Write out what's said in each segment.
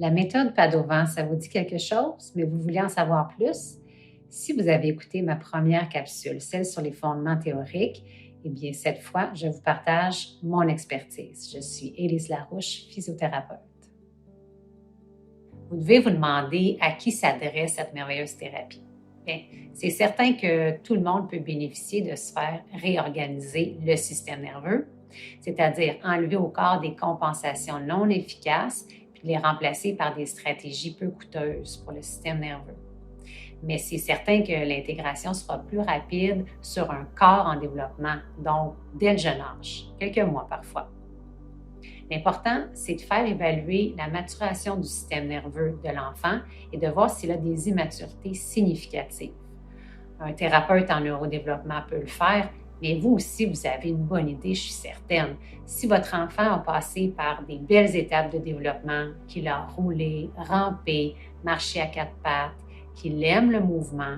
La méthode Padovan, ça vous dit quelque chose, mais vous voulez en savoir plus? Si vous avez écouté ma première capsule, celle sur les fondements théoriques, eh bien, cette fois, je vous partage mon expertise. Je suis Élise Larouche, physiothérapeute. Vous devez vous demander à qui s'adresse cette merveilleuse thérapie. Bien, c'est certain que tout le monde peut bénéficier de se faire réorganiser le système nerveux, c'est-à-dire enlever au corps des compensations non efficaces puis les remplacer par des stratégies peu coûteuses pour le système nerveux. Mais c'est certain que l'intégration sera plus rapide sur un corps en développement, donc dès le jeune âge, quelques mois parfois. L'important, c'est de faire évaluer la maturation du système nerveux de l'enfant et de voir s'il a des immaturités significatives. Un thérapeute en neurodéveloppement peut le faire, mais vous aussi, vous avez une bonne idée, je suis certaine. Si votre enfant a passé par des belles étapes de développement, qu'il a roulé, rampé, marché à quatre pattes, qu'il aime le mouvement,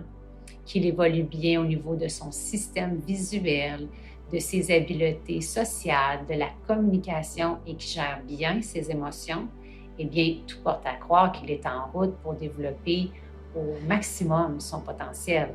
qu'il évolue bien au niveau de son système visuel, de ses habiletés sociales, de la communication et qui gère bien ses émotions, eh bien, tout porte à croire qu'il est en route pour développer au maximum son potentiel.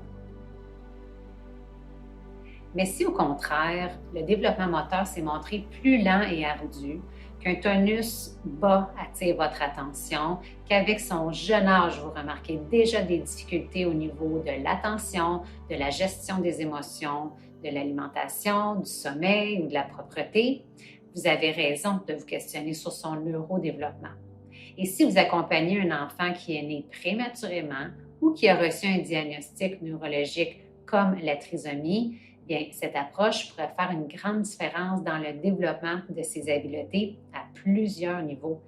Mais si au contraire, le développement moteur s'est montré plus lent et ardu, qu'un tonus bas attire votre attention, qu'avec son jeune âge, vous remarquez déjà des difficultés au niveau de l'attention, de la gestion des émotions, de l'alimentation, du sommeil ou de la propreté, vous avez raison de vous questionner sur son neurodéveloppement. Et si vous accompagnez un enfant qui est né prématurément ou qui a reçu un diagnostic neurologique comme la trisomie, bien, cette approche pourrait faire une grande différence dans le développement de ses habiletés à plusieurs niveaux.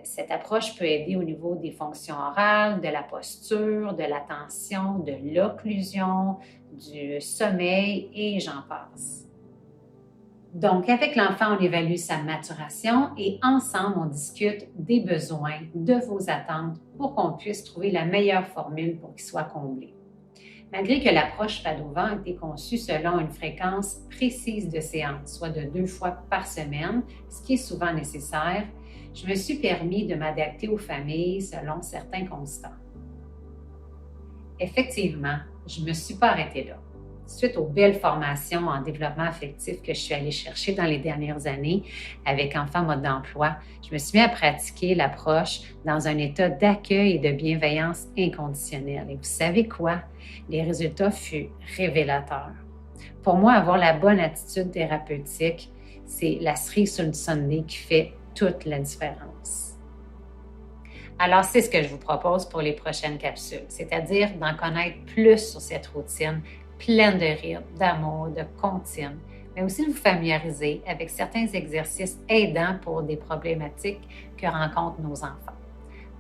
Cette approche peut aider au niveau des fonctions orales, de la posture, de l'attention, de l'occlusion, du sommeil et j'en passe. Donc, avec l'enfant, on évalue sa maturation et ensemble, on discute des besoins, de vos attentes pour qu'on puisse trouver la meilleure formule pour qu'il soit comblé. Malgré que l'approche Padovan a été conçue selon une fréquence précise de séance, soit de 2 fois par semaine, ce qui est souvent nécessaire, je me suis permis de m'adapter aux familles selon certains constats. Effectivement, je ne me suis pas arrêtée là. Suite aux belles formations en développement affectif que je suis allée chercher dans les dernières années avec Enfants Mode d'emploi, je me suis mis à pratiquer l'approche dans un état d'accueil et de bienveillance inconditionnelle. Et vous savez quoi? Les résultats furent révélateurs. Pour moi, avoir la bonne attitude thérapeutique, c'est la cerise sur le sundae qui fait toute la différence. Alors, c'est ce que je vous propose pour les prochaines capsules, c'est-à-dire d'en connaître plus sur cette routine pleine de rythme, d'amour, de comptine, mais aussi de vous familiariser avec certains exercices aidants pour des problématiques que rencontrent nos enfants.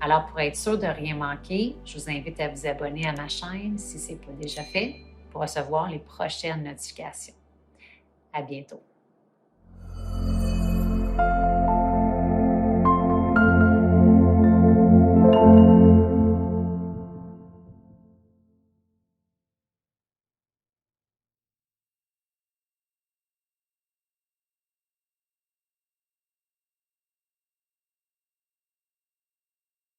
Alors, pour être sûr de ne rien manquer, je vous invite à vous abonner à ma chaîne si ce n'est pas déjà fait pour recevoir les prochaines notifications. À bientôt.